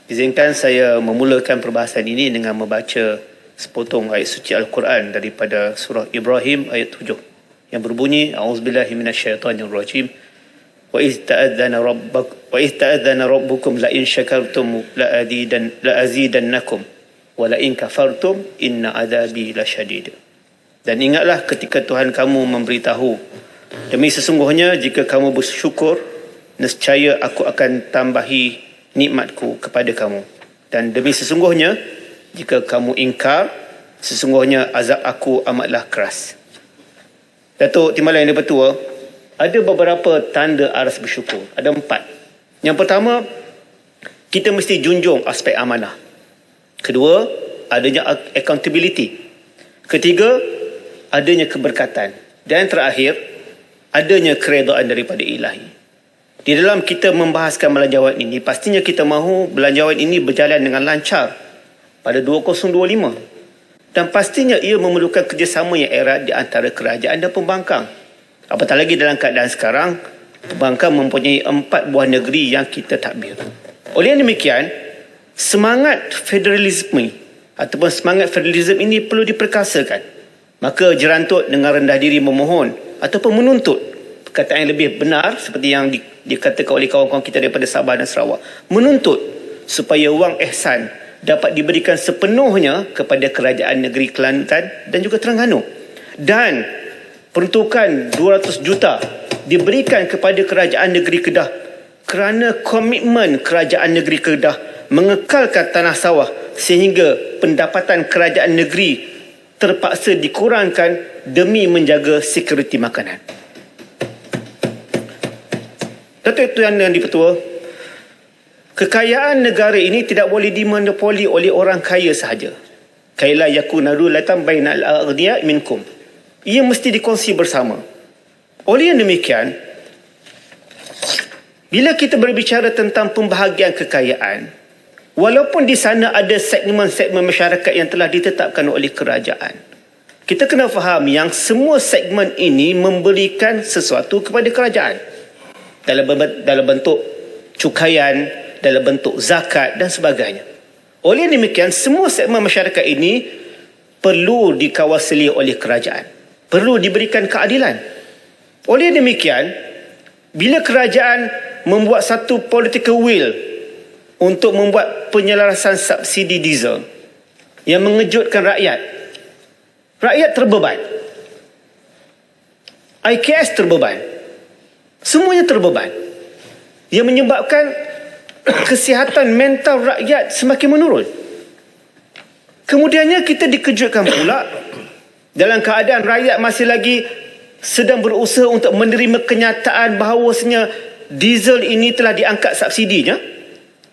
Izinkan saya memulakan perbahasan ini dengan membaca sepotong ayat suci Al-Quran daripada surah Ibrahim ayat 7 yang berbunyi A'udzubillahi minasyaitonirrajim wa iz ta'adzana rabbukum la in syakartum la azidannakum wa la in kafartum inna adzabi lasyadid. Dan ingatlah ketika Tuhan kamu memberitahu, demi sesungguhnya jika kamu bersyukur, nescaya aku akan tambahi nikmatku kepada kamu. Dan demi sesungguhnya jika kamu ingkar, sesungguhnya azab aku amatlah keras. Datuk Timbalan yang dipertua, ada beberapa tanda aras bersyukur. Ada 4. Yang pertama, kita mesti junjung aspek amanah. Kedua, adanya accountability. Ketiga, adanya keberkatan. Dan terakhir, adanya keredaan daripada ilahi. Di dalam kita membahaskan belanjawan ini, pastinya kita mahu belanjawan ini berjalan dengan lancar pada 2025. Dan pastinya ia memerlukan kerjasama yang erat di antara kerajaan dan pembangkang. Apatah lagi dalam keadaan sekarang, pembangkang mempunyai 4 buah negeri yang kita takbir. Oleh yang demikian, semangat federalisme ataupun semangat federalisme ini perlu diperkasakan. Maka jerantut dengan rendah diri memohon ataupun menuntut, perkataan yang lebih benar seperti yang dikatakan oleh kawan-kawan kita daripada Sabah dan Sarawak, menuntut supaya wang ihsan dapat diberikan sepenuhnya kepada kerajaan negeri Kelantan dan juga Terengganu, dan peruntukan 200 juta diberikan kepada kerajaan negeri Kedah kerana komitmen kerajaan negeri Kedah mengekalkan tanah sawah sehingga pendapatan kerajaan negeri terpaksa dikurangkan demi menjaga sekuriti makanan. Datuk Tuan yang dipertua, kekayaan negara ini tidak boleh dimonopoli oleh orang kaya sahaja. Kaila yakuna dulatan bainal aghniya minkum. Ia mesti dikongsi bersama. Oleh yang demikian, bila kita berbicara tentang pembahagian kekayaan, walaupun di sana ada segmen-segmen masyarakat yang telah ditetapkan oleh kerajaan, kita kena faham yang semua segmen ini memberikan sesuatu kepada kerajaan dalam bentuk cukaian, dalam bentuk zakat dan sebagainya. Oleh demikian, semua segmen masyarakat ini perlu dikawasi oleh kerajaan, perlu diberikan keadilan. Oleh demikian, bila kerajaan membuat satu political will untuk membuat penyelarasan subsidi diesel yang mengejutkan rakyat, rakyat terbeban, IKS terbeban, semuanya terbeban, yang menyebabkan kesihatan mental rakyat semakin menurun. Kemudiannya kita dikejutkan pula dalam keadaan rakyat masih lagi sedang berusaha untuk menerima kenyataan bahawasanya diesel ini telah diangkat subsidinya.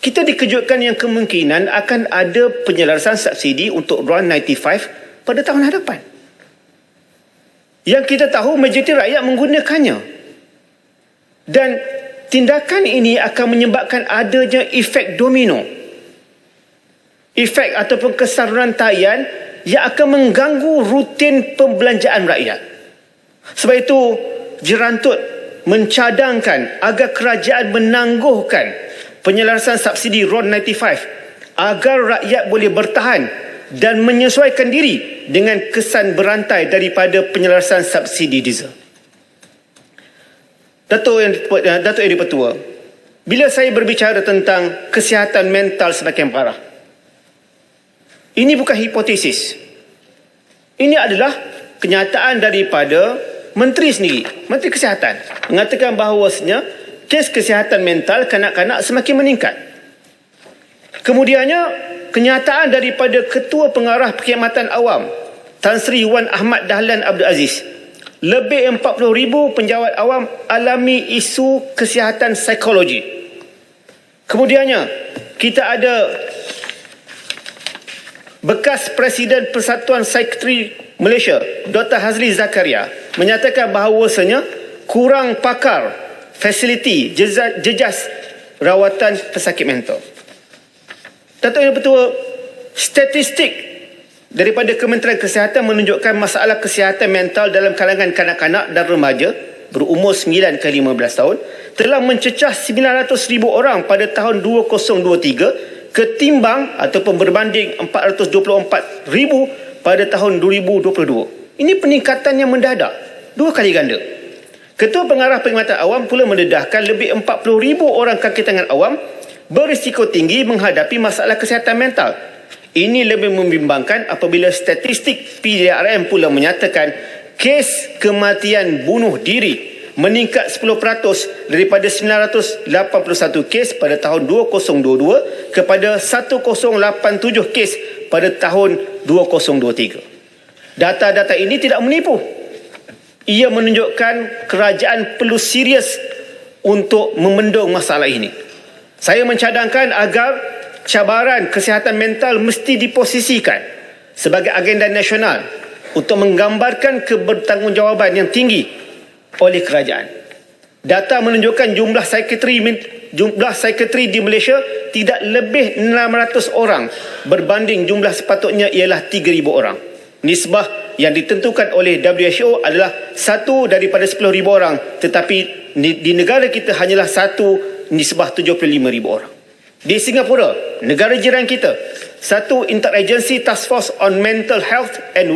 Kita dikejutkan yang kemungkinan akan ada penyelarasan subsidi untuk RON 95 pada tahun hadapan, yang kita tahu majoriti rakyat menggunakannya. Dan tindakan ini akan menyebabkan adanya efek domino, efek ataupun kesan rantaian yang akan mengganggu rutin pembelanjaan rakyat. Sebab itu jerantut mencadangkan agar kerajaan menangguhkan penyelarasan subsidi RON 95 agar rakyat boleh bertahan dan menyesuaikan diri dengan kesan berantai daripada penyelarasan subsidi diesel. Datuk yang dipertua, bila saya berbicara tentang kesihatan mental semakin parah, ini bukan hipotesis. Ini adalah kenyataan daripada Menteri sendiri, Menteri Kesihatan, mengatakan bahawasanya kes kesihatan mental kanak-kanak semakin meningkat. Kemudiannya, kenyataan daripada Ketua Pengarah Perkhidmatan Awam, Tan Sri Wan Ahmad Dahlan Abdul Aziz, lebih 40,000 penjawat awam alami isu kesihatan psikologi. Kemudiannya, kita ada bekas Presiden Persatuan Psikiatri Malaysia, Dr. Hazli Zakaria, menyatakan bahawasanya kurang pakar fasiliti jejas rawatan pesakit mental. Datuk Yang Pertua, statistik daripada Kementerian Kesihatan menunjukkan masalah kesihatan mental dalam kalangan kanak-kanak dan remaja berumur 9 ke 15 tahun telah mencecah 900,000 orang pada tahun 2023 ketimbang ataupun berbanding 424,000 pada tahun 2022. Ini peningkatan yang mendadak, 2 kali ganda. Ketua Pengarah Perkhidmatan Awam pula mendedahkan lebih 40,000 orang kaki tangan awam berisiko tinggi menghadapi masalah kesihatan mental. Ini lebih membimbangkan apabila statistik PDRM pula menyatakan kes kematian bunuh diri meningkat 10% daripada 981 kes pada tahun 2022 kepada 1087 kes pada tahun 2023. Data-data ini tidak menipu. Ia menunjukkan kerajaan perlu serius untuk membendung masalah ini. Saya mencadangkan agar cabaran kesihatan mental mesti diposisikan sebagai agenda nasional untuk menggambarkan kebertanggungjawaban yang tinggi oleh kerajaan. Data menunjukkan jumlah psikiatri di Malaysia tidak lebih 600 orang berbanding jumlah sepatutnya ialah 3,000 orang. Nisbah yang ditentukan oleh WHO adalah 1 daripada 10,000 orang, tetapi di negara kita hanyalah 1 nisbah 75,000 orang. Di Singapura, negara jiran kita, 1 Interagency Task Force on Mental Health and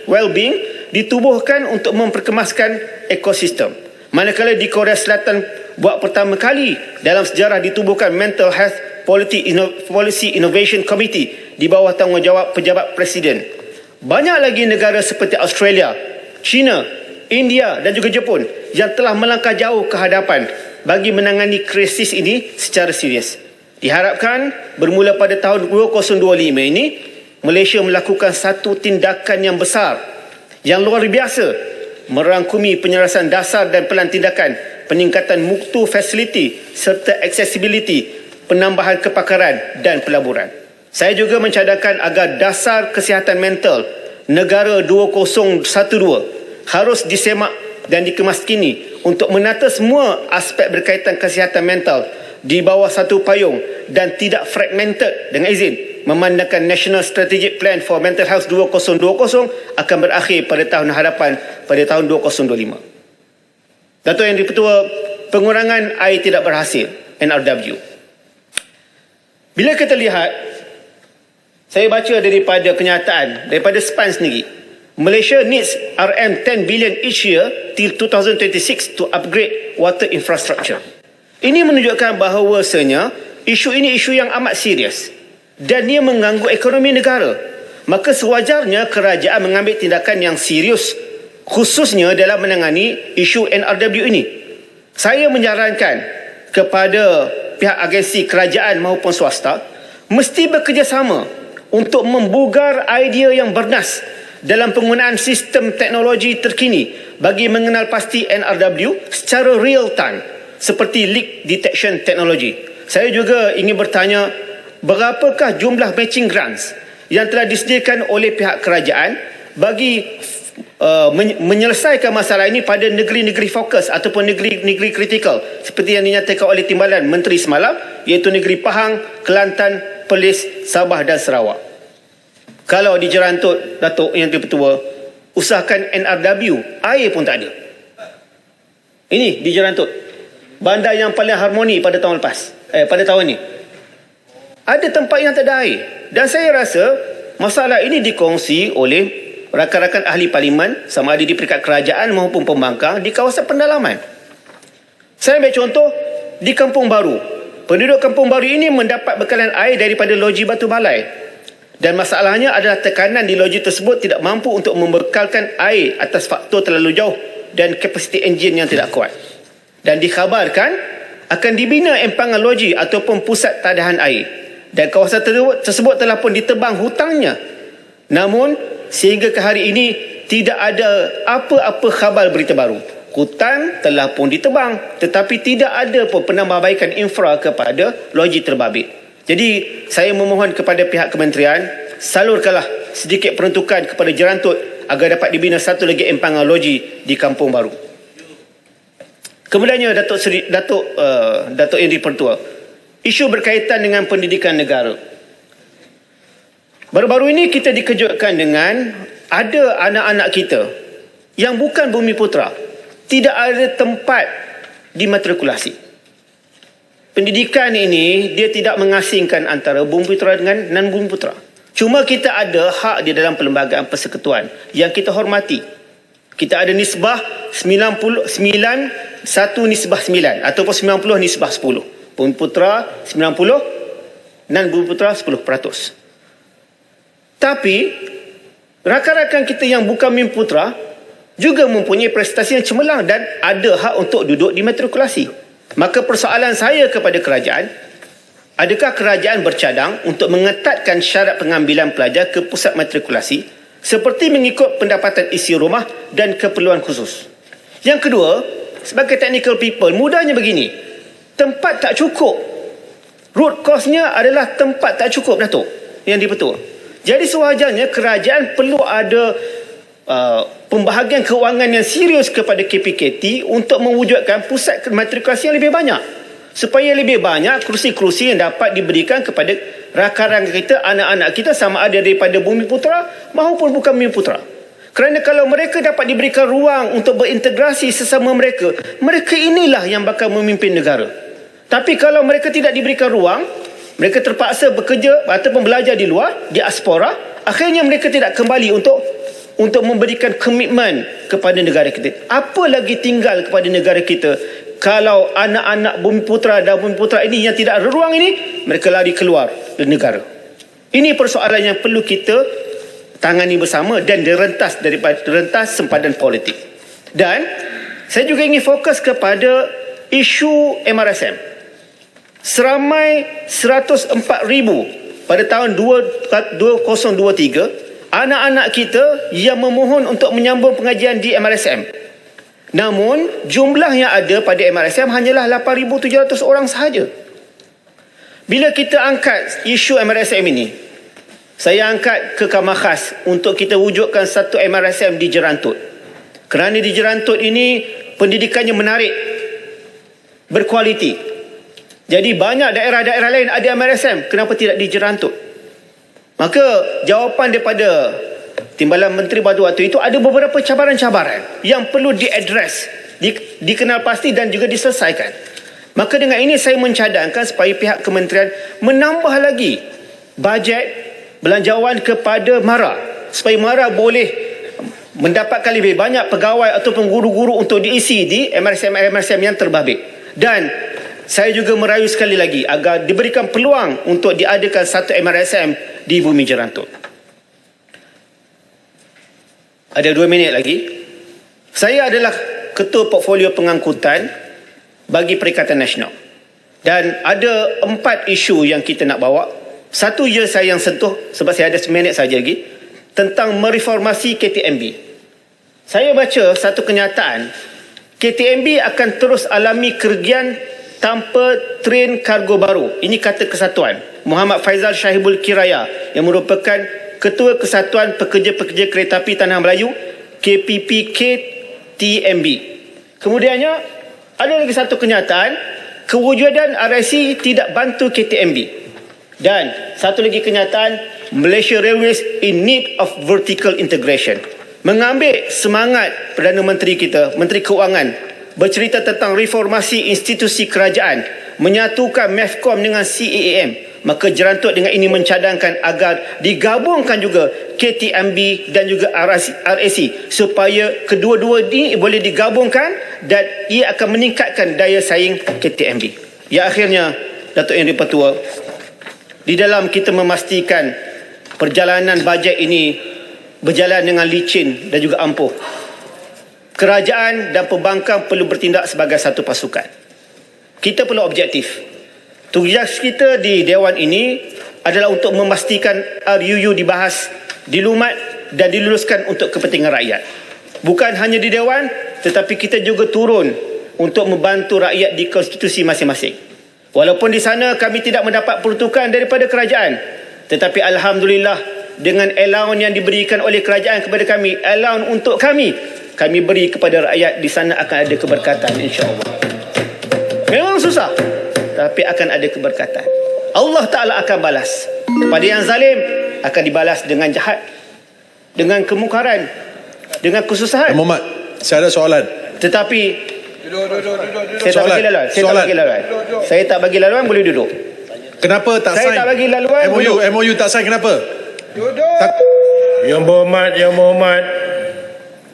Wellbeing ditubuhkan untuk memperkemaskan ekosistem. Manakala di Korea Selatan buat pertama kali dalam sejarah ditubuhkan Mental Health Policy Innovation Committee di bawah tanggungjawab pejabat presiden. Banyak lagi negara seperti Australia, China, India dan juga Jepun yang telah melangkah jauh ke hadapan bagi menangani krisis ini secara serius. Diharapkan bermula pada tahun 2025 ini, Malaysia melakukan satu tindakan yang besar, yang luar biasa, merangkumi penyelesaian dasar dan pelan tindakan, peningkatan mutu fasiliti serta accessibility, penambahan kepakaran dan pelaburan. Saya juga mencadangkan agar dasar kesihatan mental negara 2012 harus disemak dan dikemaskini untuk menata semua aspek berkaitan kesihatan mental di bawah satu payung dan tidak fragmented, dengan izin memandangkan National Strategic Plan for Mental Health 2020 akan berakhir pada tahun hadapan pada tahun 2025. Datuk Yang Di-Pertua, pengurangan air tidak berhasil, NRW. Bila kita lihat, saya baca daripada kenyataan, daripada SPAN sendiri, Malaysia needs RM10 billion each year till 2026 to upgrade water infrastructure. Ini menunjukkan bahawasanya isu ini isu yang amat serius dan dia mengganggu ekonomi negara. Maka sewajarnya kerajaan mengambil tindakan yang serius, khususnya dalam menangani isu NRW ini. Saya menyarankan kepada pihak agensi kerajaan maupun swasta mesti bekerjasama untuk membugar idea yang bernas dalam penggunaan sistem teknologi terkini bagi mengenal pasti NRW secara real time seperti leak detection technology. Saya juga ingin bertanya, berapakah jumlah matching grants yang telah disediakan oleh pihak kerajaan bagi menyelesaikan masalah ini pada negeri-negeri fokus ataupun negeri-negeri kritikal seperti yang dinyatakan oleh Timbalan Menteri semalam, iaitu negeri Pahang, Kelantan, Perlis, Sabah dan Sarawak. Kalau di Jerantut, Datuk Yang Di-Pertua, usahakan NRW, air pun tak ada. Ini di Jerantut, bandar yang paling harmoni pada tahun lepas, pada tahun ini. Ada tempat yang tak ada air. Dan saya rasa masalah ini dikongsi oleh rakan-rakan ahli parlimen, sama ada di peringkat kerajaan maupun pembangkang di kawasan pendalaman. Saya ambil contoh di Kampung Baru. Penduduk Kampung Baru ini mendapat bekalan air daripada loji Batu Balai. Dan masalahnya adalah tekanan di loji tersebut tidak mampu untuk membekalkan air atas faktor terlalu jauh dan kapasiti enjin yang tidak kuat. Dan dikhabarkan akan dibina empangan loji ataupun pusat tadahan air. Dan kawasan tersebut telah pun ditebang hutangnya. Namun, sehingga ke hari ini tidak ada apa-apa khabar berita baru. Hutan telah pun ditebang, tetapi tidak ada pun penambahbaikan infra kepada loji terbabit. Jadi, saya memohon kepada pihak kementerian, salurkanlah sedikit peruntukan kepada Jerantut agar dapat dibina satu lagi empangan loji di Kampung Baru. Kemudiannya, Datuk Yang Di-Pertua, isu berkaitan dengan pendidikan negara. Baru-baru ini kita dikejutkan dengan ada anak-anak kita yang bukan Bumi Putera, tidak ada tempat dimatrikulasi. pendidikan ini dia tidak mengasingkan antara Bumiputera dengan non-Bumiputera. Cuma kita ada hak di dalam perlembagaan persekutuan yang kita hormati. Kita ada nisbah 99 1 nisbah 9 ataupun 90 nisbah 10. Bumiputera 90, non-Bumiputera 10%. Tapi rakan-rakan kita yang bukan Bumiputera juga mempunyai prestasi yang cemerlang dan ada hak untuk duduk di matrikulasi. Maka persoalan saya kepada kerajaan, adakah kerajaan bercadang untuk mengetatkan syarat pengambilan pelajar ke pusat matrikulasi seperti mengikut pendapatan isi rumah dan keperluan khusus? Yang kedua, sebagai technical people, mudahnya begini, tempat tak cukup. Root cause-nya adalah tempat tak cukup, Datuk, yang dibetul. Jadi sewajarnya kerajaan perlu ada pembahagian keuangan yang serius kepada KPKT untuk mewujudkan pusat matrikulasi yang lebih banyak, supaya lebih banyak kursi-kursi yang dapat diberikan kepada rakan-rakan kita, anak-anak kita, sama ada daripada Bumiputera maupun bukan Bumiputera. Kerana kalau mereka dapat diberikan ruang untuk berintegrasi sesama mereka, mereka inilah yang bakal memimpin negara. Tapi kalau mereka tidak diberikan ruang, mereka terpaksa bekerja ataupun belajar di luar, di diaspora, akhirnya mereka tidak kembali untuk memberikan komitmen kepada negara kita. Apa lagi tinggal kepada negara kita kalau anak-anak Bumiputera dan Bumiputera ini yang tidak ada ruang ini, mereka lari keluar dari negara. Ini persoalan yang perlu kita tangani bersama dan direntas daripada sempadan politik. Dan saya juga ingin fokus kepada isu MRSM. Seramai 104,000 pada tahun 2023 anak-anak kita yang memohon untuk menyambung pengajian di MRSM. Namun, jumlah yang ada pada MRSM hanyalah 8,700 orang sahaja. Bila kita angkat isu MRSM ini, saya angkat ke Kamar Khas untuk kita wujudkan satu MRSM di Jerantut. Kerana di Jerantut ini, pendidikannya menarik, berkualiti. Jadi, banyak daerah-daerah lain ada MRSM. Kenapa tidak di Jerantut? Maka jawapan daripada Timbalan Menteri pada waktu itu, ada beberapa cabaran-cabaran yang perlu diadres, dikenal pasti dan juga diselesaikan. Maka dengan ini saya mencadangkan supaya pihak kementerian menambah lagi bajet belanjawan kepada MARA, supaya MARA boleh mendapatkan lebih banyak pegawai ataupun guru-guru untuk diisi di MRSM yang terbabit. Dan saya juga merayu sekali lagi agar diberikan peluang untuk diadakan satu MRSM di Bumi Jerantut. Ada 2 minit lagi. Saya adalah Ketua Portfolio Pengangkutan bagi Perikatan Nasional. Dan ada 4 isu yang kita nak bawa. Satu je saya yang sentuh sebab saya ada 1 minit saja lagi, tentang mereformasi KTMB. Saya baca satu kenyataan, KTMB akan terus alami kerugian tanpa train kargo baru. Ini kata Kesatuan Muhammad Faizal Syahibul Kiraya yang merupakan Ketua Kesatuan Pekerja-Pekerja Kereta Api Tanah Melayu, KPPK TMB. Kemudiannya ada lagi satu kenyataan, kewujudan RIC tidak bantu KTMB. Dan satu lagi kenyataan, Malaysia Railways in need of vertical integration. Mengambil semangat Perdana Menteri kita, Menteri Keuangan, bercerita tentang reformasi institusi kerajaan, menyatukan MEFCOM dengan CAAM. Maka Jerantut dengan ini mencadangkan agar digabungkan juga KTMB dan juga RAC supaya kedua-dua ini boleh digabungkan dan ia akan meningkatkan daya saing KTMB. Ya, akhirnya Datuk Yang di-Pertua, di dalam kita memastikan perjalanan bajet ini berjalan dengan licin dan juga ampuh, kerajaan dan pembangkang perlu bertindak sebagai satu pasukan. Kita perlu objektif. Tugas kita di Dewan ini adalah untuk memastikan RUU dibahas, dilumat dan diluluskan untuk kepentingan rakyat. Bukan hanya di Dewan, tetapi kita juga turun untuk membantu rakyat di konstitusi masing-masing. Walaupun di sana kami tidak mendapat peruntukan daripada kerajaan, tetapi Alhamdulillah dengan allowance yang diberikan oleh kerajaan kepada kami, allowance untuk kami beri kepada rakyat, di sana akan ada keberkatan, insya-Allah. Memang susah, tapi akan ada keberkatan. Allah Ta'ala akan balas. Kepada yang zalim akan dibalas dengan jahat, dengan kemukaran, dengan kesusahan. Muhammad, saya ada soalan. Tetapi Saya tak bagi laluan. Saya tak bagi laluan, boleh duduk. Kenapa tak Saya sign? tak bagi laluan. MOU tak sign kenapa? Yang berhormat,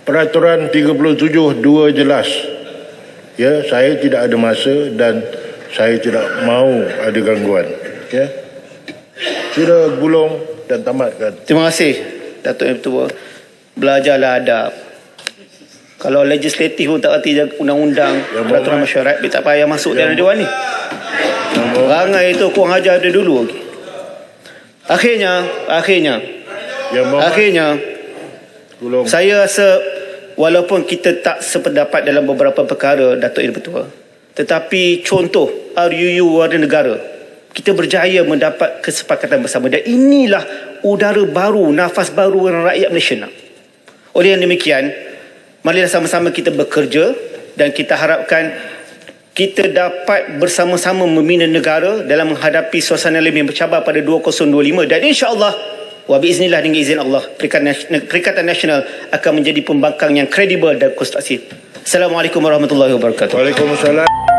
peraturan 37(2) jelas. Ya, saya tidak ada masa dan saya tidak mahu ada gangguan. Ya. Sudah gulung dan tamatkan. Terima kasih, Datuk Yang Pertua. Belajarlah adab. Kalau legislatif pun tak erti undang-undang, peraturan masyarakat, dia tak payah masuk dalam dewan ni. Perangai itu kurang ajar dia dulu lagi. Akhirnya, Gulung. saya rasa walaupun kita tak sependapat dalam beberapa perkara, Datuk Yang Pertua, tetapi contoh RUU Warga Negara, kita berjaya mendapat kesepakatan bersama dan inilah udara baru, nafas baru yang rakyat Malaysia nak. Oleh yang demikian, marilah sama-sama kita bekerja dan kita harapkan kita dapat bersama-sama membina negara dalam menghadapi suasana lebih bercabar pada 2025 dan insya-Allah wa biiznillah dengan izin Allah Perikatan Nasional akan menjadi pembangkang yang kredibel dan konstruktif. Assalamualaikum warahmatullahi wabarakatuh. Waalaikumsalam.